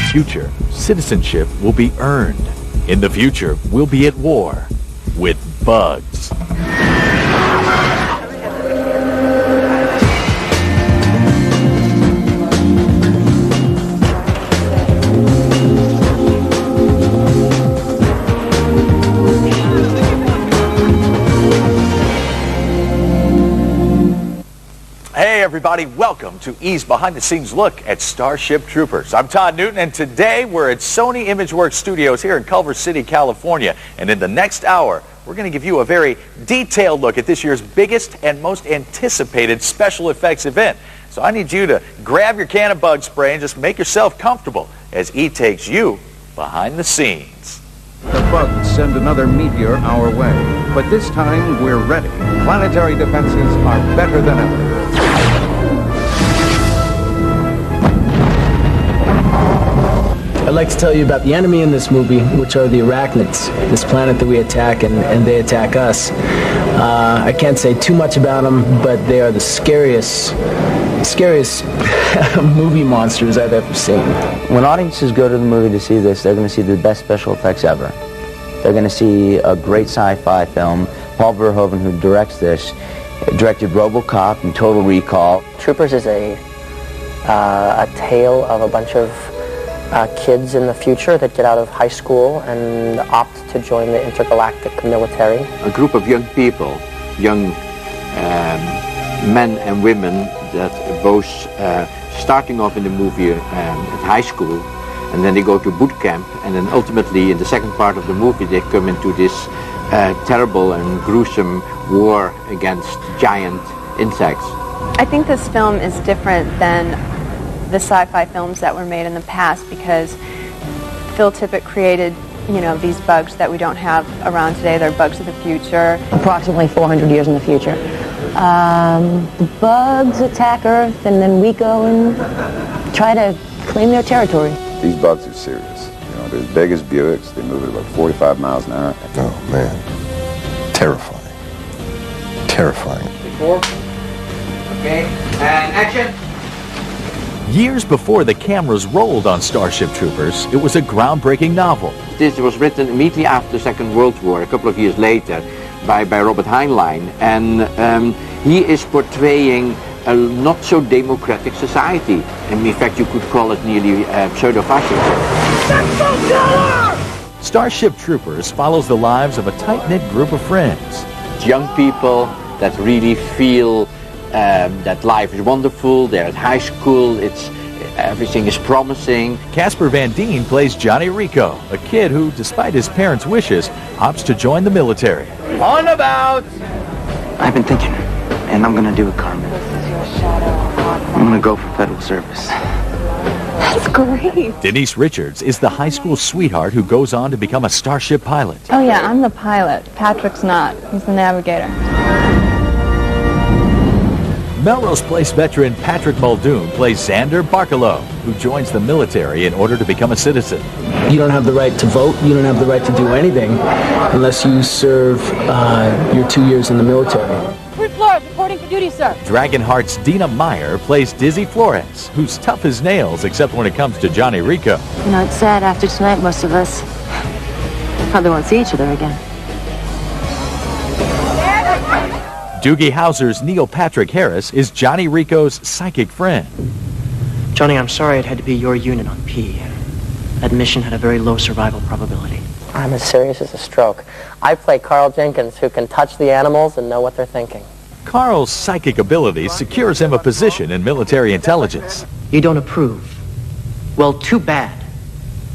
future, citizenship will be earned. In the future, we'll be at war with bugs. Hey everybody, welcome to E's Behind the Scenes look at Starship Troopers. I'm Todd Newton, and today we're at Sony ImageWorks Studios here in Culver City, California. And in the next hour, we're going to give you a very detailed look at this year's biggest and most anticipated special effects event. So I need you to grab your can of bug spray and just make yourself comfortable as E takes you behind the scenes. The bugs send another meteor our way, but this time we're ready. Planetary defenses are better than ever. I'd like to tell you about the enemy in this movie, which are the arachnids, this planet that we attack and they attack us. I can't say too much about them, but they are the scariest movie monsters I've ever seen. When audiences go to the movie to see this, they're going to see the best special effects ever. They're going to see a great sci-fi film. Paul Verhoeven, who directs this, directed RoboCop and Total Recall. Troopers is a tale of a bunch of kids in the future that get out of high school and opt to join the intergalactic military. A group of young people, young men and women that both starting off in the movie at high school, and then they go to boot camp, and then ultimately in the second part of the movie they come into this terrible and gruesome war against giant insects. I think this film is different than the sci-fi films that were made in the past because Phil Tippett created, these bugs that we don't have around today. They're bugs of the future. Approximately 400 years in the future. The bugs attack Earth, and then we go and try to claim their territory. These bugs are serious. They're as big as Buicks. They move at about 45 miles an hour. Oh, man. Terrifying. Terrifying. Okay, and action. Years before the cameras rolled on Starship Troopers, it was a groundbreaking novel. This was written immediately after the Second World War, a couple of years later, by Robert Heinlein, and he is portraying a not so democratic society. And in fact, you could call it nearly pseudo-fascist. Starship Troopers follows the lives of a tight-knit group of friends. It's young people that really feel that life is wonderful. They're at high school. Everything is promising. Casper Van Dien plays Johnny Rico, a kid who, despite his parents' wishes, opts to join the military. On about! I've been thinking, and I'm going to do it, Carmen. I'm going to go for federal service. That's great. Denise Richards is the high school sweetheart who goes on to become a Starship pilot. Oh yeah, I'm the pilot. Patrick's not. He's the navigator. Melrose Place veteran Patrick Muldoon plays Xander Barkalow, who joins the military in order to become a citizen. You don't have the right to vote. You don't have the right to do anything unless you serve your 2 years in the military. Free Flores, reporting for duty, sir. Dragonheart's Dina Meyer plays Dizzy Flores, who's tough as nails except when it comes to Johnny Rico. It's sad after tonight, most of us probably won't see each other again. Doogie Howser's Neil Patrick Harris is Johnny Rico's psychic friend. Johnny, I'm sorry it had to be your unit on P. That mission had a very low survival probability. I'm as serious as a stroke. I play Carl Jenkins, who can touch the animals and know what they're thinking. Carl's psychic ability secures him a position in military intelligence. You don't approve? Well, too bad.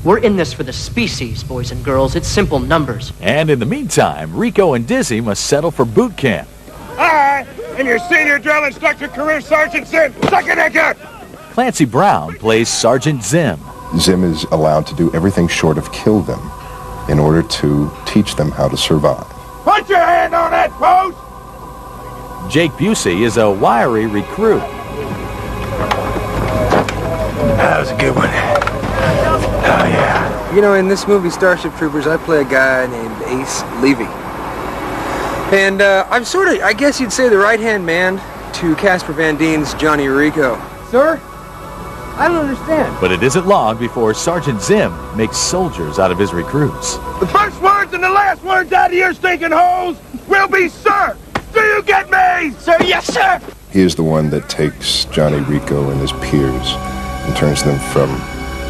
We're in this for the species, boys and girls. It's simple numbers. And in the meantime, Rico and Dizzy must settle for boot camp. Hi, and your senior drill instructor, Career Sergeant Zim. Second again. Clancy Brown plays Sergeant Zim. Zim is allowed to do everything short of kill them in order to teach them how to survive. Put your hand on that post! Jake Busey is a wiry recruit. That was a good one. Oh, yeah. In this movie, Starship Troopers, I play a guy named Ace Levy. And I'm I guess you'd say, the right-hand man to Casper Van Dien's Johnny Rico. Sir, I don't understand. But it isn't long before Sergeant Zim makes soldiers out of his recruits. The first words and the last words out of your stinking holes will be, sir. Do you get me? Sir, yes, sir. He is the one that takes Johnny Rico and his peers and turns them from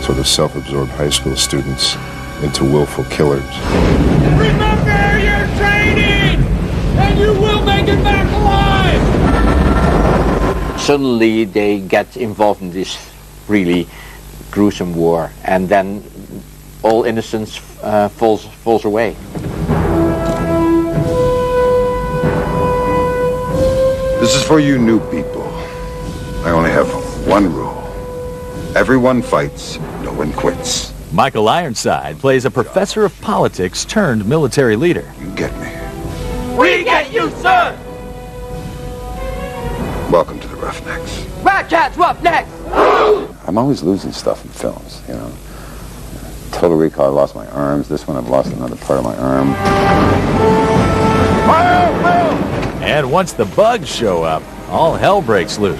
sort of self-absorbed high school students into willful killers. Remember your training, and you will make it back alive. Suddenly they get involved in this really gruesome war, and then all innocence falls away. This is for you new people. I only have one rule. Everyone fights, no one quits. Michael Ironside plays a professor of politics turned military leader. You get me. We get you, sir. Welcome to the Roughnecks. Ratcats, Roughnecks! I'm always losing stuff in films, you know. Total Recall, I lost my arms. This one, I've lost another part of my arm. And once the bugs show up, all hell breaks loose.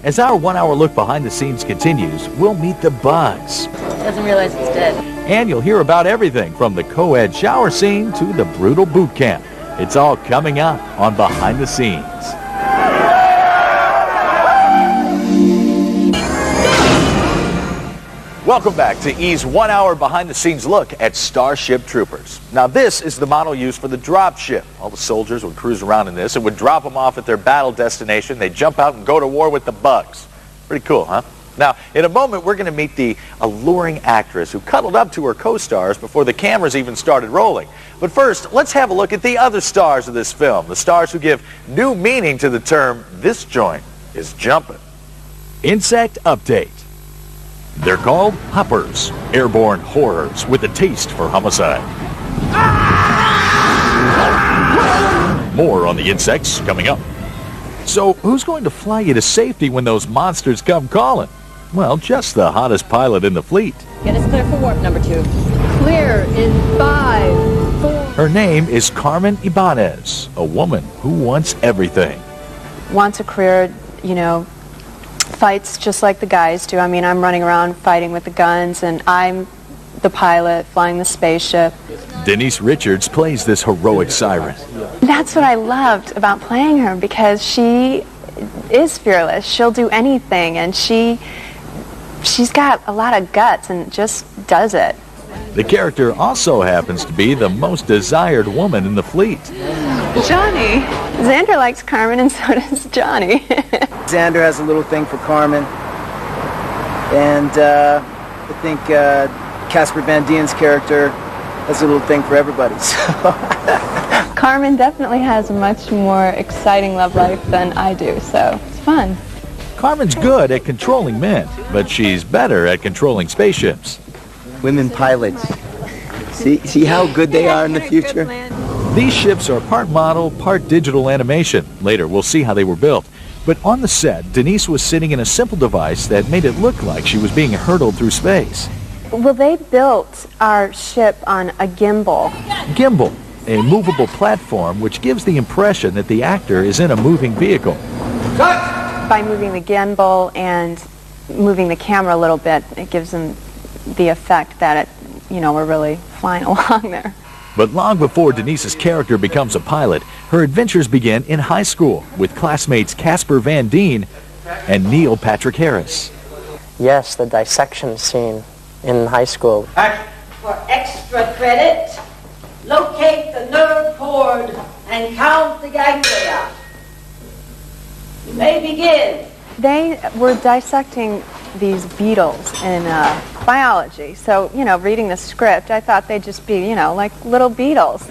As our 1 hour look behind the scenes continues, we'll meet the bugs. Doesn't realize it's dead. And you'll hear about everything from the co-ed shower scene to the brutal boot camp. It's all coming up on Behind the Scenes. Welcome back to E's 1 hour behind-the-scenes look at Starship Troopers. Now this is the model used for the drop ship. All the soldiers would cruise around in this and would drop them off at their battle destination. They'd jump out and go to war with the bugs. Pretty cool, huh? Now, in a moment, we're going to meet the alluring actress who cuddled up to her co-stars before the cameras even started rolling. But first, let's have a look at the other stars of this film, the stars who give new meaning to the term, "This joint is jumping." Insect update. They're called hoppers, airborne horrors with a taste for homicide. More on the insects coming up. So, who's going to fly you to safety when those monsters come calling? Well, just the hottest pilot in the fleet. Get us clear for warp number 2. Clear in 5, 4. Her name is Carmen Ibanez, a woman who wants everything. Wants a career, you know, fights just like the guys do. I mean, I'm running around fighting with the guns, and I'm the pilot flying the spaceship. Denise Richards plays this heroic siren. That's what I loved about playing her, because she is fearless. She'll do anything, and she's got a lot of guts and just does it. The character also happens to be the most desired woman in the fleet. Johnny. Xander likes Carmen, and so does Johnny. Xander has a little thing for Carmen. And I think Casper Van Dien's character has a little thing for everybody. So. Carmen definitely has a much more exciting love life than I do, so it's fun. Carmen's good at controlling men, but she's better at controlling spaceships. Women pilots. See how good they are in the future? These ships are part model, part digital animation. Later, we'll see how they were built. But on the set, Denise was sitting in a simple device that made it look like she was being hurtled through space. Well, they built our ship on a gimbal. Gimbal, a movable platform which gives the impression that the actor is in a moving vehicle. By moving the gimbal and moving the camera a little bit, it gives them the effect that we're really flying along there. But long before Denise's character becomes a pilot, her adventures begin in high school with classmates Casper Van Dien and Neil Patrick Harris. Yes, the dissection scene in high school. For extra credit, locate the nerve cord and count the ganglia. You may begin. They were dissecting these beetles in biology. So, reading the script, I thought they'd just be, like little beetles.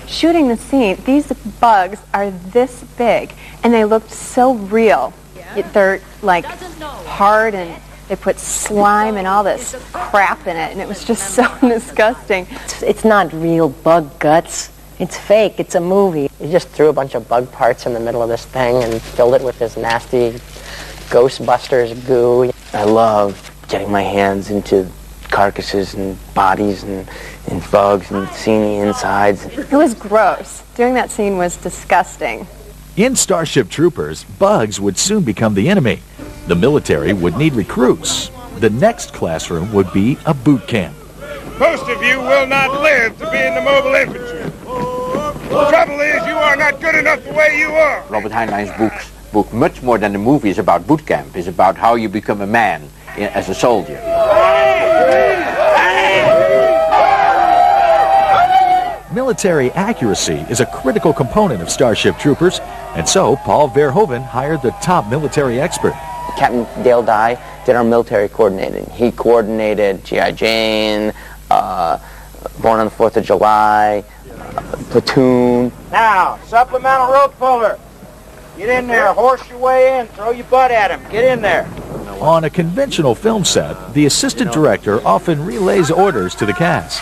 Shooting the scene, these bugs are this big, and they looked so real. They're like hard, and they put slime and all this crap in it, and it was just so disgusting. It's not real bug guts. It's fake. It's a movie. He just threw a bunch of bug parts in the middle of this thing and filled it with this nasty Ghostbusters goo. I love getting my hands into carcasses and bodies and bugs and seeing the insides. It was gross. Doing that scene was disgusting. In Starship Troopers, bugs would soon become the enemy. The military would need recruits. The next classroom would be a boot camp. Most of you will not live to be in the mobile infantry. The trouble is, you are not good enough the way you are. Robert Heinlein's book, much more than the movie, is about boot camp. It's about how you become a man as a soldier. Military accuracy is a critical component of Starship Troopers, and so Paul Verhoeven hired the top military expert. Captain Dale Dye did our military coordinating. He coordinated G.I. Jane, Born on the 4th of July, Platoon. Now, supplemental rope puller. Get in there, horse your way in, throw your butt at him. Get in there. On a conventional film set, the assistant director often relays orders to the cast.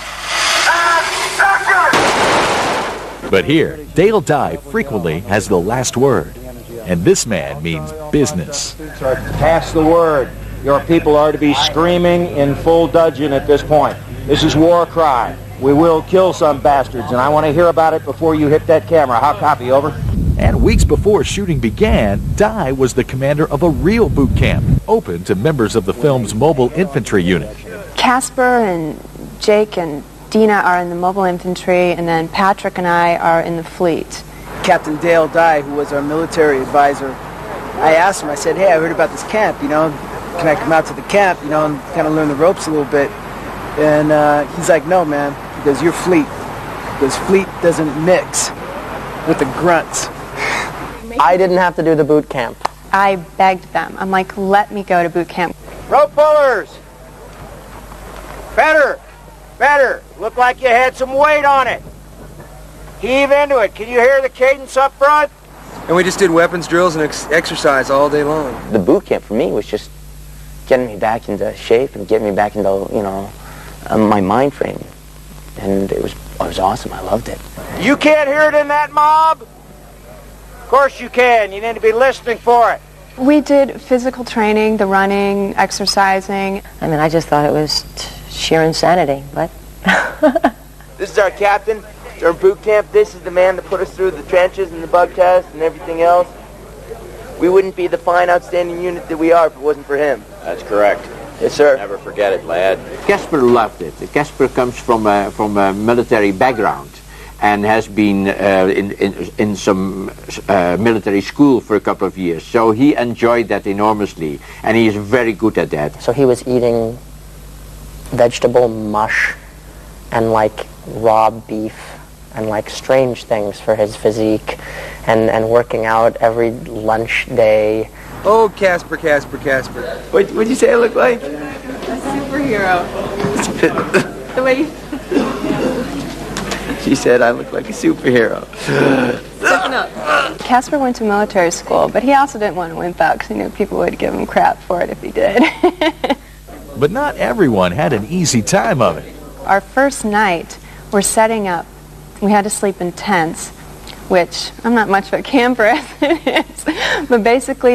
But here, Dale Dye frequently has the last word. And this man means business. Pass the word. Your people are to be screaming in full dudgeon at this point. This is war cry. We will kill some bastards, and I want to hear about it before you hit that camera. How copy, over? And weeks before shooting began, Dye was the commander of a real boot camp, open to members of the film's mobile infantry unit. Casper and Jake and Dina are in the mobile infantry, and then Patrick and I are in the fleet. Captain Dale Dye, who was our military advisor, I asked him, I said, hey, I heard about this camp, can I come out to the camp, and kind of learn the ropes a little bit? And he's like, no, man, because you're fleet. Because fleet doesn't mix with the grunts. I didn't have to do the boot camp. I begged them. I'm like, let me go to boot camp. Rope pullers! Better! Looked like you had some weight on it. Heave into it. Can you hear the cadence up front? And we just did weapons drills and exercise all day long. The boot camp for me was just getting me back into shape and getting me back into, my mind frame. And it was awesome. I loved it. You can't hear it in that mob? Of course you can. You need to be listening for it. We did physical training, the running, exercising. I mean, I just thought it was sheer insanity, but... This is our captain. During boot camp, this is the man that put us through the trenches and the bug test and everything else. We wouldn't be the fine, outstanding unit that we are if it wasn't for him. That's correct. Yes, sir. Never forget it, lad. Casper loved it. Casper comes from a military background and has been in some military school for a couple of years. So he enjoyed that enormously, and he is very good at that. So he was eating vegetable mush and like raw beef and like strange things for his physique and working out every lunch day. Oh, Casper. What'd you say I look like? A superhero. The way you... She said I look like a superhero. Casper went to military school, but he also didn't want to wimp out because he knew people would give him crap for it if he did. But not everyone had an easy time of it. Our first night, we're setting up. We had to sleep in tents, which I'm not much of a camper as it is. But basically,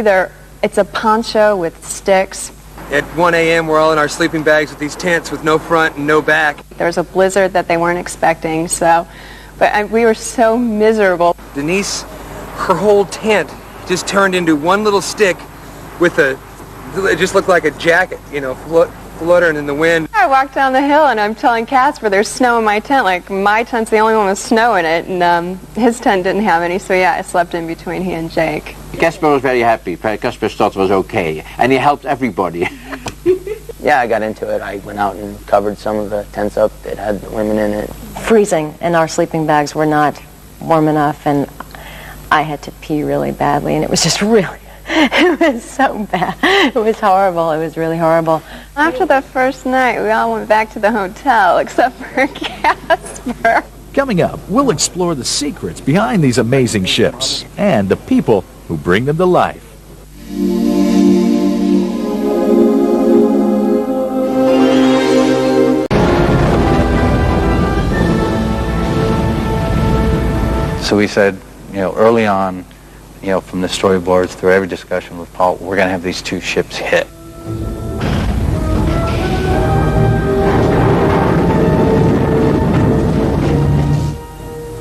it's a poncho with sticks. At 1 a.m., we're all in our sleeping bags with these tents with no front and no back. There was a blizzard that they weren't expecting, but we were so miserable. Denise, her whole tent just turned into one little stick with it just looked like a jacket, fluttering in the wind. I walked down the hill and I'm telling Casper there's snow in my tent. Like, my tent's the only one with snow in it, and his tent didn't have any, so yeah, I slept in between he and Jake. Casper was very happy. Casper thought it was okay, and he helped everybody. Yeah, I got into it. I went out and covered some of the tents up that had women in it. Freezing, and our sleeping bags were not warm enough, and I had to pee really badly, and it was just really... It was so bad. It was horrible. It was really horrible. After the first night, we all went back to the hotel, except for Casper. Coming up, we'll explore the secrets behind these amazing ships and the people who bring them to life. So we said, early on, from the storyboards through every discussion with Paul, we're going to have these two ships hit.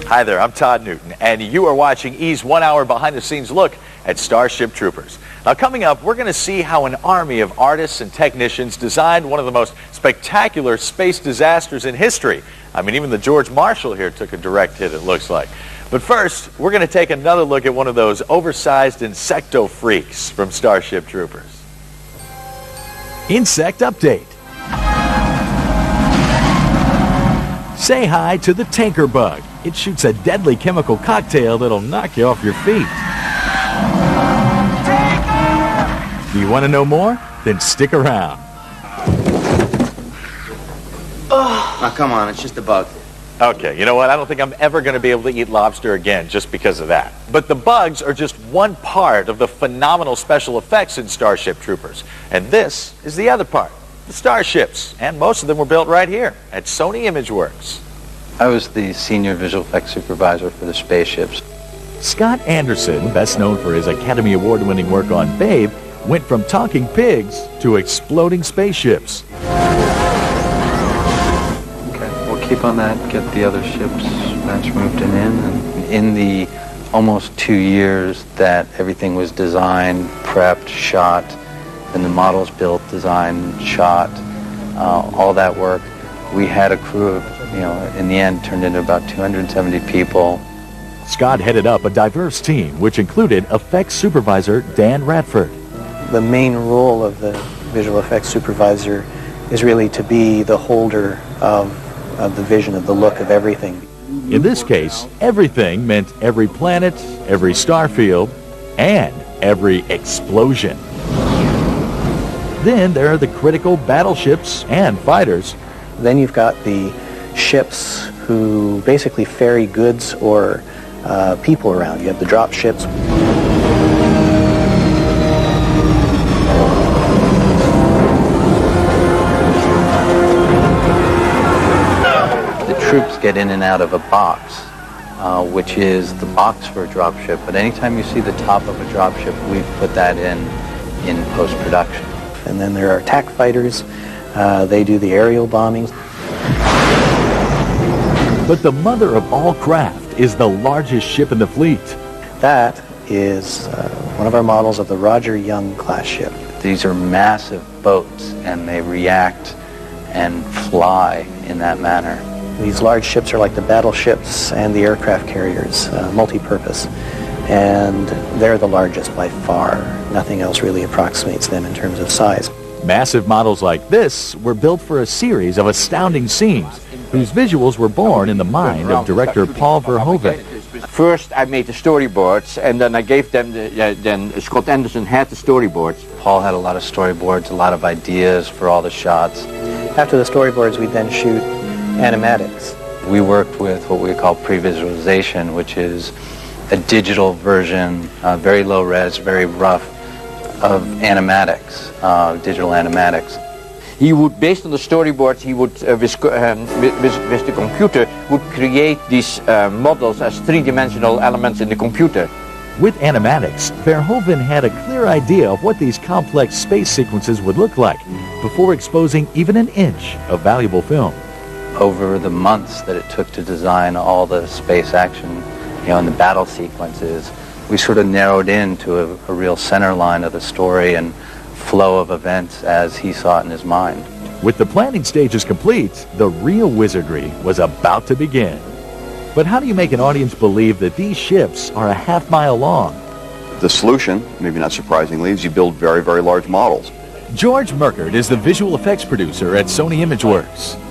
Hi there, I'm Todd Newton, and you are watching E's 1 hour behind-the-scenes look at Starship Troopers. Now, coming up, we're going to see how an army of artists and technicians designed one of the most spectacular space disasters in history. I mean, even the George Marshall here took a direct hit, it looks like. But first, we're going to take another look at one of those oversized insecto freaks from Starship Troopers. Insect Update. Say hi to the tanker bug. It shoots a deadly chemical cocktail that'll knock you off your feet. Do you want to know more? Then stick around. Oh, come on, it's just a bug. Okay, you know what? I don't think I'm ever going to be able to eat lobster again just because of that. But the bugs are just one part of the phenomenal special effects in Starship Troopers. And this is the other part, the starships. And most of them were built right here at Sony ImageWorks. I was the senior visual effects supervisor for the spaceships. Scott Anderson, best known for his Academy Award-winning work on Babe, went from talking pigs to exploding spaceships. Okay, we'll keep on that, get the other ships that's moved in. And in the almost 2 years that everything was designed, prepped, shot, and the models built, designed, shot, all that work, we had a crew of, in the end turned into about 270 people. Scott headed up a diverse team, which included effects supervisor Dan Radford. The main role of the visual effects supervisor is really to be the holder of the vision, of the look of everything. In this case, everything meant every planet, every star field, and every explosion. Then there are the critical battleships and fighters. Then you've got the ships who basically ferry goods or people around. You have the drop ships. The troops get in and out of a box, which is the box for a dropship. But anytime you see the top of a dropship, we've put that in post-production. And then there are attack fighters. They do the aerial bombings. But the mother of all craft is the largest ship in the fleet. That is one of our models of the Roger Young class ship. These are massive boats, and they react and fly in that manner. These large ships are like the battleships and the aircraft carriers, multi-purpose. And they're the largest by far. Nothing else really approximates them in terms of size. Massive models like this were built for a series of astounding scenes, whose visuals were born in the mind of director Paul Verhoeven. First, I made the storyboards, and then I gave them then Scott Anderson had the storyboards. Paul had a lot of storyboards, a lot of ideas for all the shots. After the storyboards, we then shoot animatics. We worked with what we call pre-visualization, which is a digital version, very low res, very rough, of animatics, digital animatics. He would, based on the storyboards, he would, with the computer, would create these models as three-dimensional elements in the computer. With animatics, Verhoeven had a clear idea of what these complex space sequences would look like before exposing even an inch of valuable film. Over the months that it took to design all the space action, and the battle sequences, we sort of narrowed in to a real center line of the story and flow of events as he saw it in his mind. With the planning stages complete, the real wizardry was about to begin. But how do you make an audience believe that these ships are a half-mile long? The solution, maybe not surprisingly, is you build very, very large models. George Merkert is the visual effects producer at Sony ImageWorks.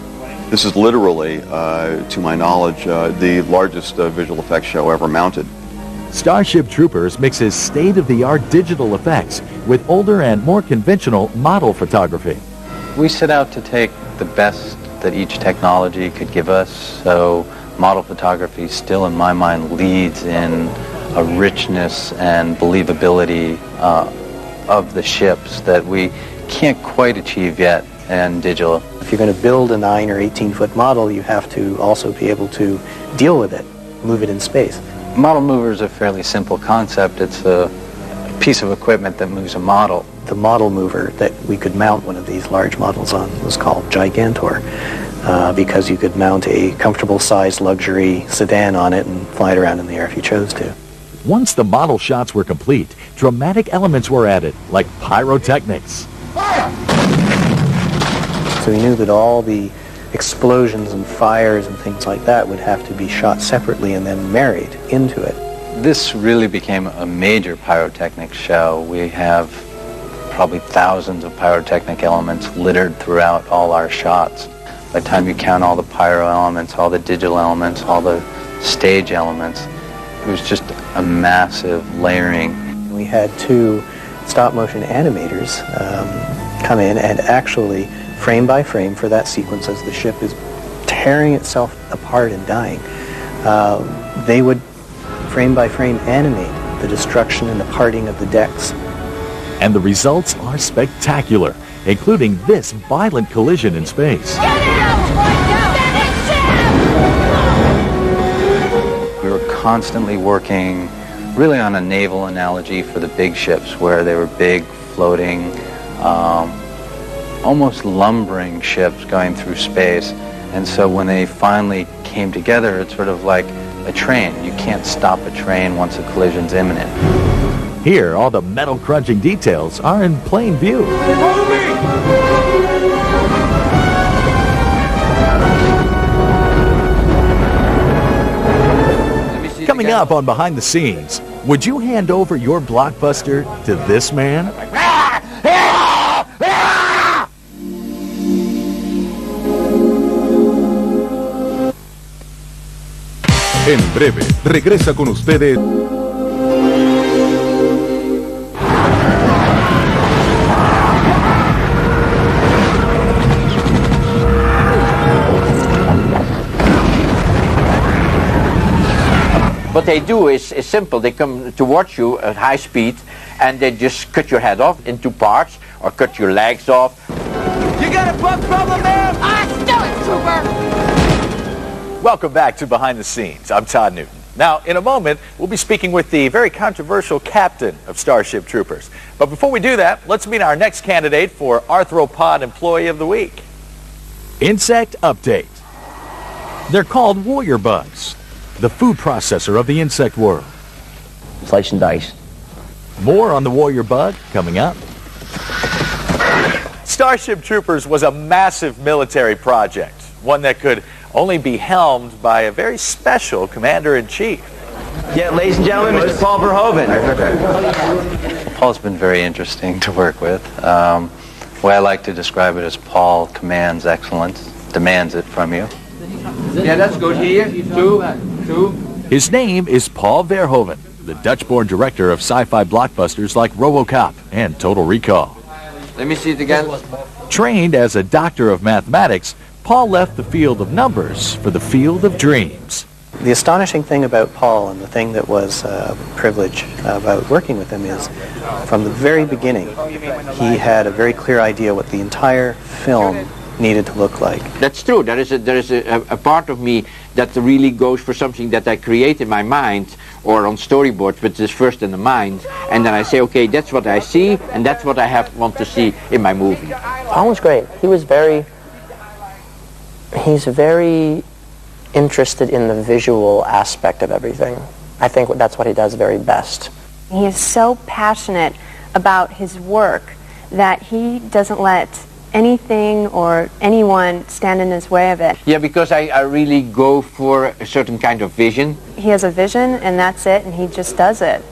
This is literally, to my knowledge, the largest visual effects show ever mounted. Starship Troopers mixes state-of-the-art digital effects with older and more conventional model photography. We set out to take the best that each technology could give us, so model photography still, in my mind, leads in a richness and believability of the ships that we can't quite achieve yet in digital. If you're going to build a 9 or 18-foot model, you have to also be able to deal with it, move it in space. Model mover is a fairly simple concept. It's a piece of equipment that moves a model. The model mover that we could mount one of these large models on was called Gigantor. because you could mount a comfortable sized luxury sedan on it and fly it around in the air if you chose to. Once the model shots were complete, dramatic elements were added, like pyrotechnics. So we knew that all the explosions and fires and things like that would have to be shot separately and then married into it. This really became a major pyrotechnic show. We have probably thousands of pyrotechnic elements littered throughout all our shots. By the time you count all the pyro elements, all the digital elements, all the stage elements, it was just a massive layering. We had 2 stop-motion animators come in and actually, frame by frame for that sequence as the ship is tearing itself apart and dying, they would frame by frame animate the destruction and the parting of the decks. And the results are spectacular, including this violent collision in space. We were constantly working really on a naval analogy for the big ships, where they were big, floating, almost lumbering ships going through space. And so when they finally came together, it's sort of like a train. You can't stop a train once a collision's imminent. Here, all the metal-crunching details are in plain view. Coming up on Behind the Scenes, would you hand over your blockbuster to this man? En breve, regresa con ustedes. What they do is simple. They come towards you at high speed and they just cut your head off into parts or cut your legs off. You got a bug problem, man? I still it, Trooper! Welcome back to Behind the Scenes. I'm Todd Newton. Now, in a moment, we'll be speaking with the very controversial captain of Starship Troopers. But before we do that, let's meet our next candidate for Arthropod Employee of the Week. Insect Update. They're called warrior bugs, the food processor of the insect world. Slice and dice. More on the warrior bug coming up. Starship Troopers was a massive military project, one that could only be helmed by a very special commander-in-chief. Yeah, ladies and gentlemen, Mr. Paul Verhoeven. Paul's been very interesting to work with. The way I like to describe it is Paul commands excellence, demands it from you. Yeah, that's good. Here, two. His name is Paul Verhoeven, the Dutch-born director of sci-fi blockbusters like RoboCop and Total Recall. Let me see it again. Trained as a doctor of mathematics, Paul left the field of numbers for the field of dreams. The astonishing thing about Paul, and the thing that was a privilege about working with him, is from the very beginning, he had a very clear idea what the entire film needed to look like. That's true. There is a part of me that really goes for something that I create in my mind or on storyboards, but it's first in the mind, and then I say, okay, that's what I see, and that's what I want to see in my movie. Paul was great. He's very interested in the visual aspect of everything. I think that's what he does very best. He is so passionate about his work that he doesn't let anything or anyone stand in his way of it. Yeah, because I really go for a certain kind of vision. He has a vision, and that's it, and he just does it.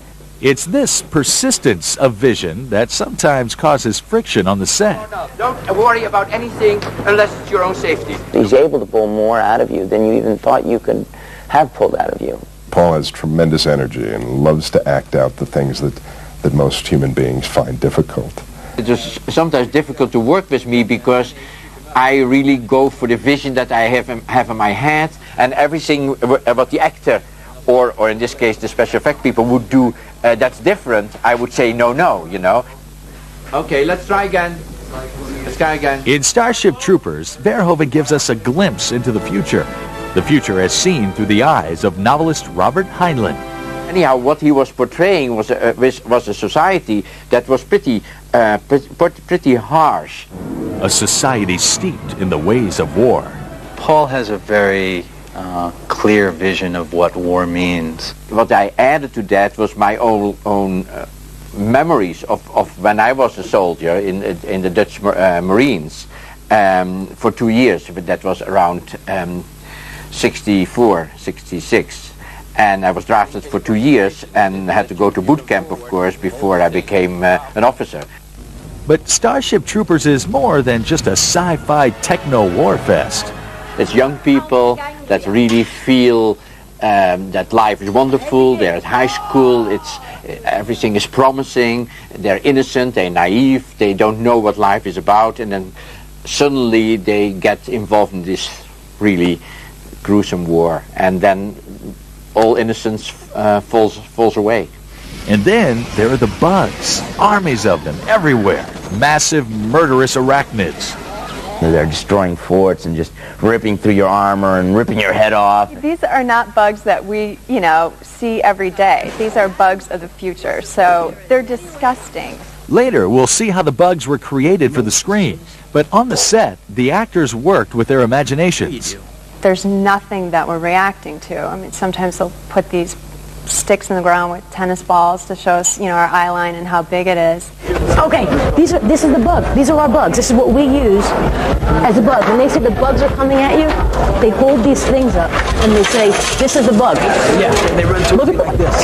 It's this persistence of vision that sometimes causes friction on the set. No, don't worry about anything unless it's your own safety. He's able to pull more out of you than you even thought you could have pulled out of you. Paul has tremendous energy and loves to act out the things that most human beings find difficult. It was sometimes difficult to work with me because I really go for the vision that I have in my head, and everything about the actor, or in this case the special effect people would do that's different, I would say no, you know. Okay, let's try again. Let's try again. In Starship Troopers, Verhoeven gives us a glimpse into the future as seen through the eyes of novelist Robert Heinlein. Anyhow, what he was portraying was a society that was pretty harsh. A society steeped in the ways of war. Paul has a very clear vision of what war means. What I added to that was my own memories of when I was a soldier in the Dutch Marines for 2 years. That was around 64, 66. And I was drafted for 2 years and had to go to boot camp, of course, before I became an officer. But Starship Troopers is more than just a sci-fi techno-war fest. It's young people that really feel that life is wonderful. They're at high school. Everything is promising. They're innocent. They're naive. They don't know what life is about. And then suddenly they get involved in this really gruesome war. And then all innocence falls away. And then there are the bugs. Armies of them everywhere. Massive, murderous arachnids. They're destroying forts and just ripping through your armor and ripping your head off. These are not bugs that we, see every day. These are bugs of the future, so they're disgusting. Later, we'll see how the bugs were created for the screen. But on the set, the actors worked with their imaginations. There's nothing that we're reacting to. I mean, sometimes they'll put these sticks in the ground with tennis balls to show us, our eye line and how big it is. Okay, this is the bug. These are our bugs. This is what we use as a bug. When they say the bugs are coming at you, they hold these things up and they say, this is the bug. Yeah, and they run to Look it like this.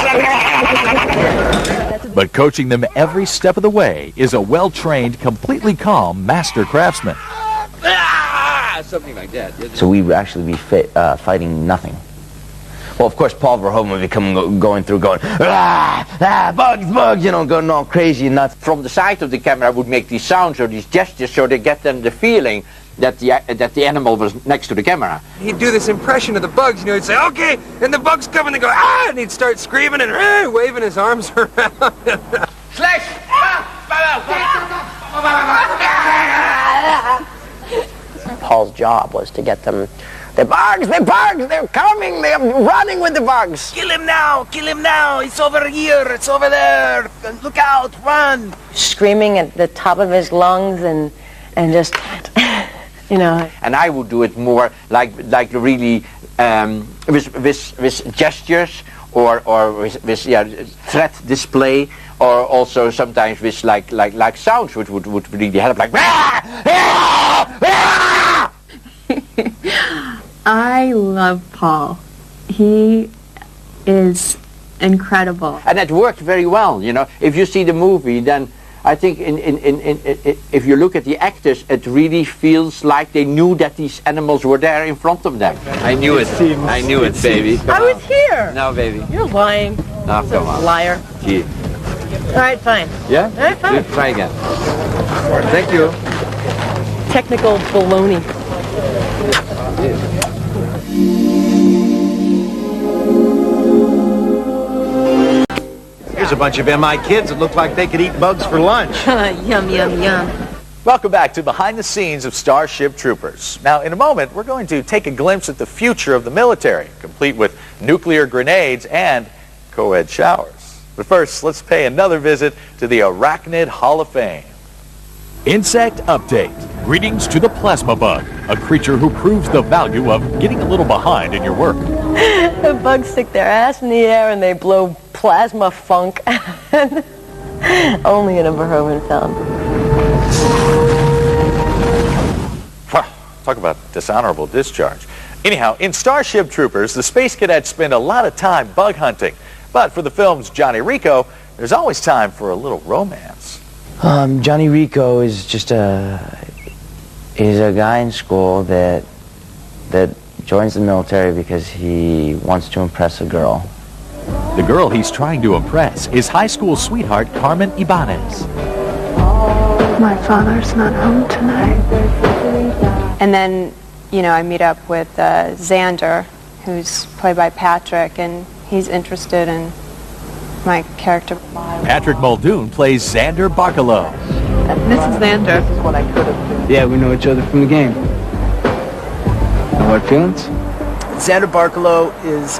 But coaching them every step of the way is a well-trained, completely calm master craftsman. Something like that. So we would actually be fighting nothing. Well, of course, Paul Verhoeven would be going through, bugs, going all crazy and nuts. From the side of the camera, I would make these sounds or these gestures so they get them the feeling that the animal was next to the camera. He'd do this impression of the bugs, he'd say, okay, and the bugs come and they go, ah, and he'd start screaming and waving his arms around. Slash! Paul's job was to get them, the bugs, they're coming, they're running with the bugs. Kill him now, it's over here, it's over there, look out, run. Screaming at the top of his lungs and just, And I would do it more like really with gestures or with threat display, or also sometimes with like sounds which would really help, like. I love Paul. He is incredible. And it worked very well, If you see the movie, then I think if you look at the actors, it really feels like they knew that these animals were there in front of them. I knew it. I knew it, baby. I was here. No, baby. You're lying. No, come on. Liar. Gee. All right, fine. Yeah? All right, fine. Try again. Thank you. Technical baloney. Here's a bunch of MI kids that look like they could eat bugs for lunch. Yum, yum, yum. Welcome back to Behind the Scenes of Starship Troopers. Now, in a moment, we're going to take a glimpse at the future of the military, complete with nuclear grenades and co-ed showers. But first, let's pay another visit to the Arachnid Hall of Fame. Insect Update. Greetings to the plasma bug, a creature who proves the value of getting a little behind in your work. The bugs stick their ass in the air and they blow plasma funk. Only in a Verhoeven film. Talk about dishonorable discharge. Anyhow, in Starship Troopers, the space cadets spend a lot of time bug hunting. But for the film's Johnny Rico, there's always time for a little romance. Johnny Rico is just a guy in school that joins the military because he wants to impress a girl. The girl he's trying to impress is high school sweetheart Carmen Ibanez. My father's not home tonight. And then, I meet up with Xander, who's played by Patrick, and he's interested in my character. Patrick Muldoon plays Xander Barkalow. This is Xander. This is what I could have been. Yeah, we know each other from the game. No hard feelings? Xander Barkalow is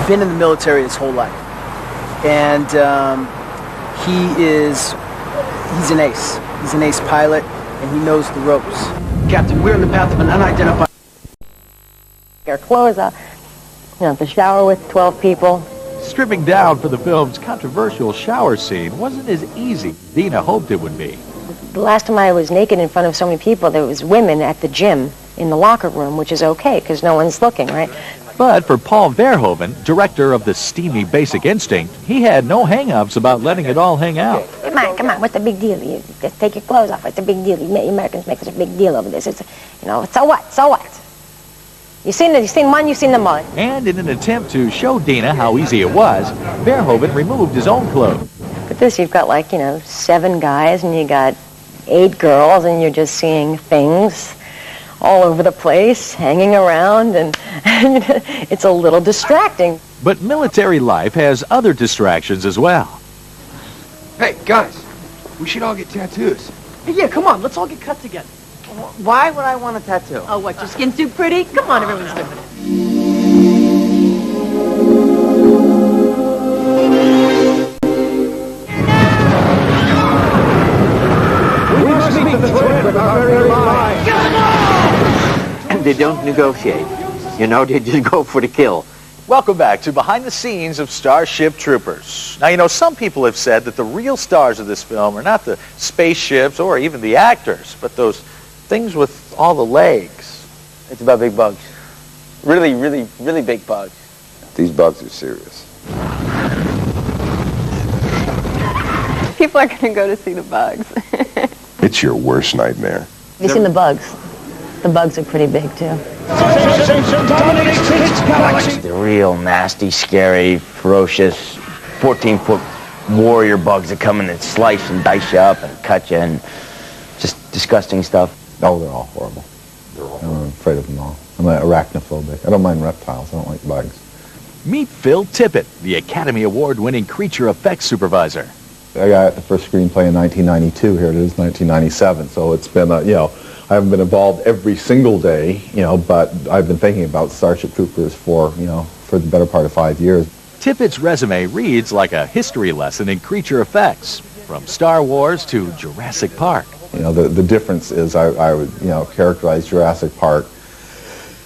been in the military his whole life. And he's an ace. He's an ace pilot. and he knows the ropes. Captain, we're in the path of an unidentified... Our clothes off. The shower with 12 people. Stripping down for the film's controversial shower scene wasn't as easy as Dina hoped it would be. The last time I was naked in front of so many people, there was women at the gym in the locker room, which is okay because no one's looking, right? But for Paul Verhoeven, director of the steamy Basic Instinct, he had no hang-ups about letting it all hang out. Come on, what's the big deal? You just take your clothes off. It's a big deal. You Americans make such a big deal over this. It's, so what? You've seen one, you've seen them all. And in an attempt to show Dina how easy it was, Verhoeven removed his own clothes. But this, you've got 7 guys and you got 8 girls and you're just seeing things all over the place, hanging around, and it's a little distracting. But military life has other distractions as well. Hey, guys, we should all get tattoos. Hey, yeah, come on, let's all get cut together. Why would I want a tattoo? Oh, what, your skin's too pretty? Come on, everyone's different. We must meet the threat with our very lives. And they don't negotiate. They just go for the kill. Welcome back to Behind the Scenes of Starship Troopers. Now, some people have said that the real stars of this film are not the spaceships or even the actors, but those things with all the legs. It's about big bugs. Really, really, really big bugs. These bugs are serious. People are going to go to see the bugs. It's your worst nightmare. Have you seen the bugs? The bugs are pretty big, too. The real nasty, scary, ferocious, 14-foot warrior bugs that come in and slice and dice you up and cut you, and just disgusting stuff. Oh, they're all horrible. I'm afraid of them all. I'm arachnophobic. I don't mind reptiles. I don't like bugs. Meet Phil Tippett, the Academy Award-winning creature effects supervisor. I got the first screenplay in 1992. Here it is, 1997. So it's been, I haven't been involved every single day, but I've been thinking about Starship Troopers for the better part of 5 years. Tippett's resume reads like a history lesson in creature effects, from Star Wars to Jurassic Park. The difference is I would, characterize Jurassic Park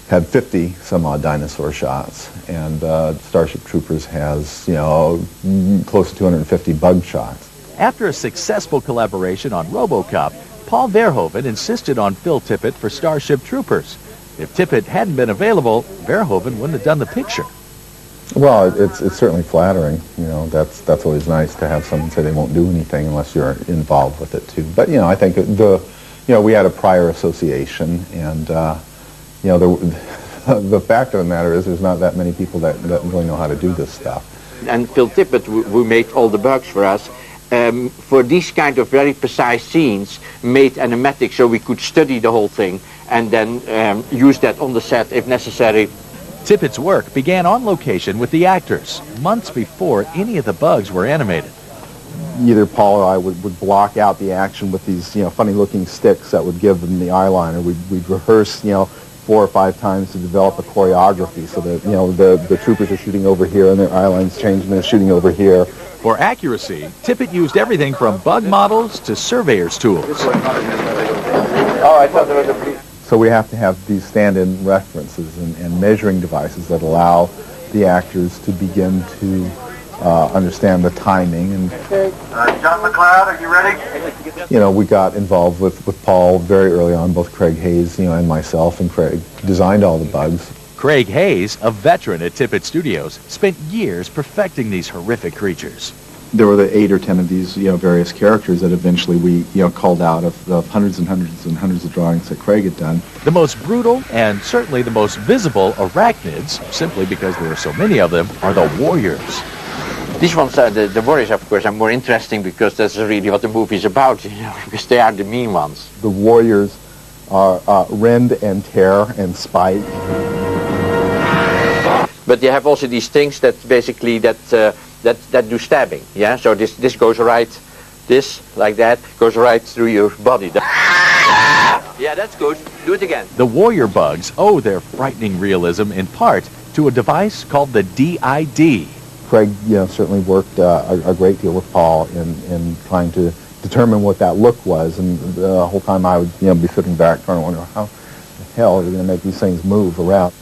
had 50 some odd dinosaur shots, and Starship Troopers has, close to 250 bug shots. After a successful collaboration on RoboCop, Paul Verhoeven insisted on Phil Tippett for Starship Troopers. If Tippett hadn't been available, Verhoeven wouldn't have done the picture. Well, it's certainly flattering. That's always nice to have someone say they won't do anything unless you're involved with it too. But I think we had a prior association, and the fact of the matter is there's not that many people that really know how to do this stuff. And Phil Tippett, who made all the bugs for us, for these kind of very precise scenes, made animatics so we could study the whole thing and then use that on the set if necessary. Tippett's work began on location with the actors, months before any of the bugs were animated. Either Paul or I would block out the action with these, funny-looking sticks that would give them the eyeliner. We'd rehearse, 4 or 5 times to develop a choreography so that, the troopers are shooting over here and their eyelines change and they're shooting over here. For accuracy, Tippett used everything from bug models to surveyor's tools. Oh, I thought there was a police. So we have to have these stand-in references and measuring devices that allow the actors to begin to understand the timing. And John McLeod, are you ready? We got involved with Paul very early on, both Craig Hayes, and myself, and Craig designed all the bugs. Craig Hayes, a veteran at Tippett Studios, spent years perfecting these horrific creatures. There were the 8 or 10 of these, various characters that eventually we, called out of hundreds and hundreds and hundreds of drawings that Craig had done. The most brutal and certainly the most visible arachnids, simply because there are so many of them, are the warriors. These ones, the warriors, of course, are more interesting because that's really what the movie is about, because they are the mean ones. The warriors are rend and tear and spike. But you have also these things that basically that do stabbing, yeah? So this goes right, like that, goes right through your body. Yeah, that's good. Do it again. The warrior bugs owe their frightening realism in part to a device called the DID. Craig, certainly worked a great deal with Paul in trying to determine what that look was, and the whole time I would be sitting back trying to wonder how the hell are you going to make these things move around.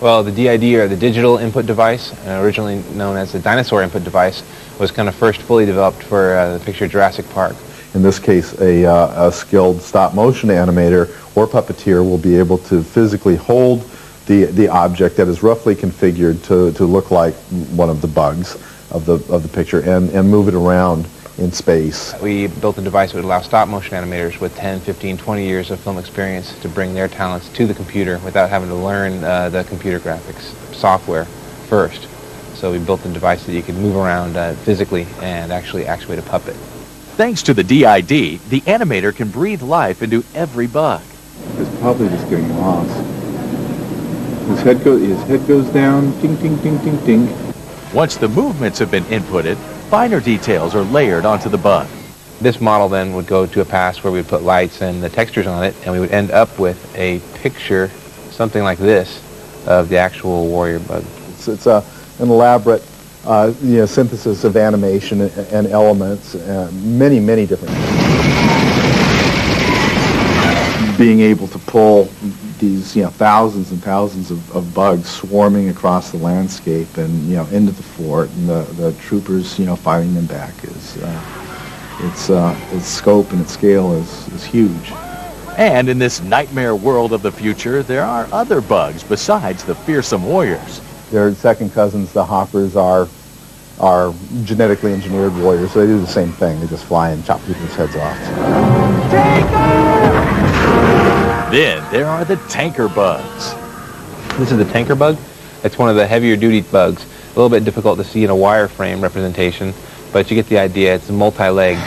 Well, the DID, or the digital input device, originally known as the dinosaur input device, was kind of first fully developed for the picture Jurassic Park. In this case, a skilled stop-motion animator or puppeteer will be able to physically hold the object that is roughly configured to look like one of the bugs of the picture and move it around in space. We built a device that would allow stop-motion animators with 10, 15, 20 years of film experience to bring their talents to the computer without having to learn the computer graphics software first. So we built a device that you could move around physically and actually actuate a puppet. Thanks to the DID, the animator can breathe life into every bug. It's probably just getting lost. His head goes down, ding, ding, ding, ding, ding. Once the movements have been inputted, finer details are layered onto the bug. This model then would go to a pass where we would put lights and the textures on it, and we would end up with a picture, something like this, of the actual warrior bug. It's an elaborate synthesis of animation and elements, many, many different being able to pull these thousands and thousands of bugs swarming across the landscape and into the fort, and the troopers fighting them back is its scope and its scale is huge. And in this nightmare world of the future, there are other bugs besides the fearsome warriors. Their second cousins, the hoppers, are genetically engineered warriors, so they do the same thing. They just fly and chop people's heads off. Then there are the tanker bugs. This is the tanker bug. It's one of the heavier duty bugs. A little bit difficult to see in a wireframe representation, but you get the idea. It's multi-legged.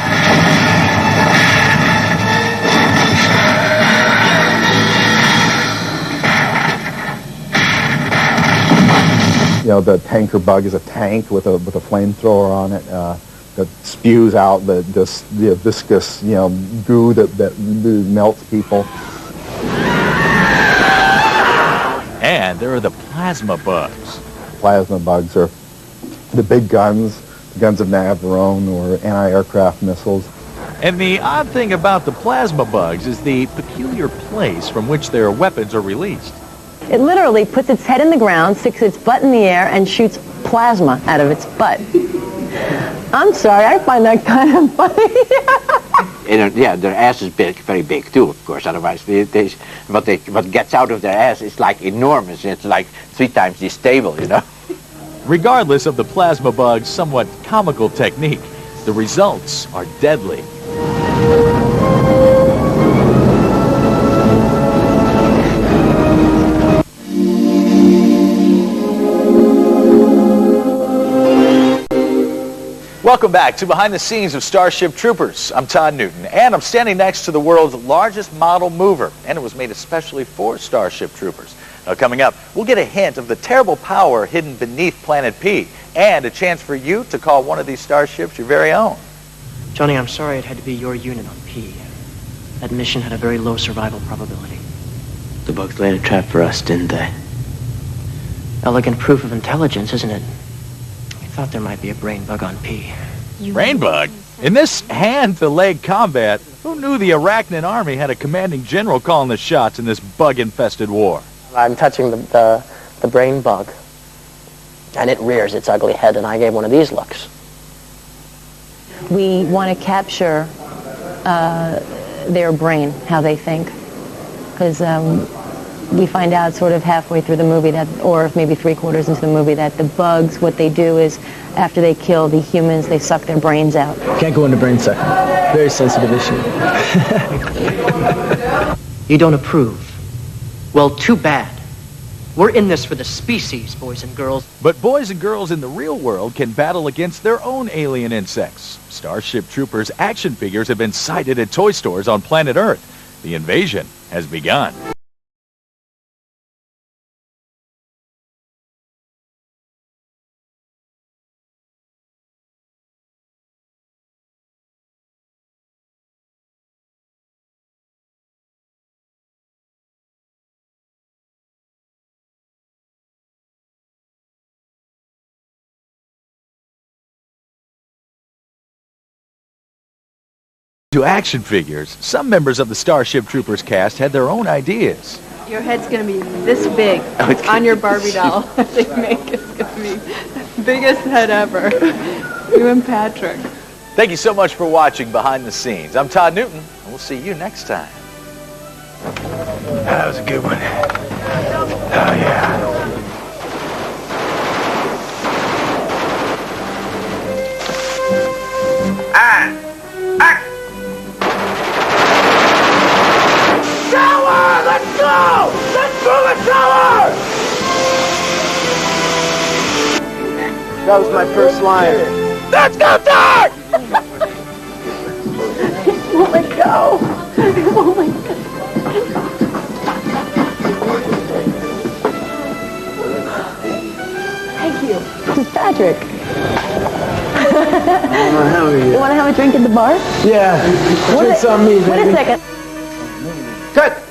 The tanker bug is a tank with a flamethrower on it that spews out the viscous goo that melts people. And there are the plasma bugs. Plasma bugs are the big guns of Navarone or anti-aircraft missiles. And the odd thing about the plasma bugs is the peculiar place from which their weapons are released. It literally puts its head in the ground, sticks its butt in the air, and shoots plasma out of its butt. I'm sorry, I find that kind of funny. Yeah, their ass is big, very big too, of course. Otherwise, what gets out of their ass is like enormous. It's like 3 times this table, Regardless of the plasma bug's somewhat comical technique, the results are deadly. Welcome back to Behind the Scenes of Starship Troopers. I'm Todd Newton, and I'm standing next to the world's largest model mover, and it was made especially for Starship Troopers. Now, coming up, we'll get a hint of the terrible power hidden beneath Planet P, and a chance for you to call one of these starships your very own. Johnny, I'm sorry it had to be your unit on P. That mission had a very low survival probability. The bugs laid a trap for us, didn't they? Elegant proof of intelligence, isn't it? I thought there might be a brain bug on P. Brain bug? In this hand-to-leg combat, who knew the Arachnin army had a commanding general calling the shots in this bug-infested war? I'm touching the brain bug, and it rears its ugly head, and I gave one of these looks. We want to capture their brain, how they think, because we find out sort of halfway through the movie that, or maybe 3/4 into the movie, that the bugs, what they do is after they kill the humans, they suck their brains out. Can't go into brain sucking. Very sensitive issue. You don't approve? Well, too bad. We're in this for the species, boys and girls. But boys and girls in the real world can battle against their own alien insects. Starship Troopers action figures have been sighted at toy stores on planet Earth. The invasion has begun. To action figures, some members of the Starship Troopers cast had their own ideas. Your head's going to be this big on your Barbie doll that they make. It's going to be the biggest head ever. You and Patrick. Thank you so much for watching Behind the Scenes. I'm Todd Newton, and we'll see you next time. That was a good one. Oh, yeah. And act! Tower! Let's go! Let's move a tower! That was my first line. Let's go, Todd! won't let go. It won't let go. Thank you. This is Patrick. You want to have a drink at the bar? Yeah. Drinks on me, baby. Wait a second. Cut!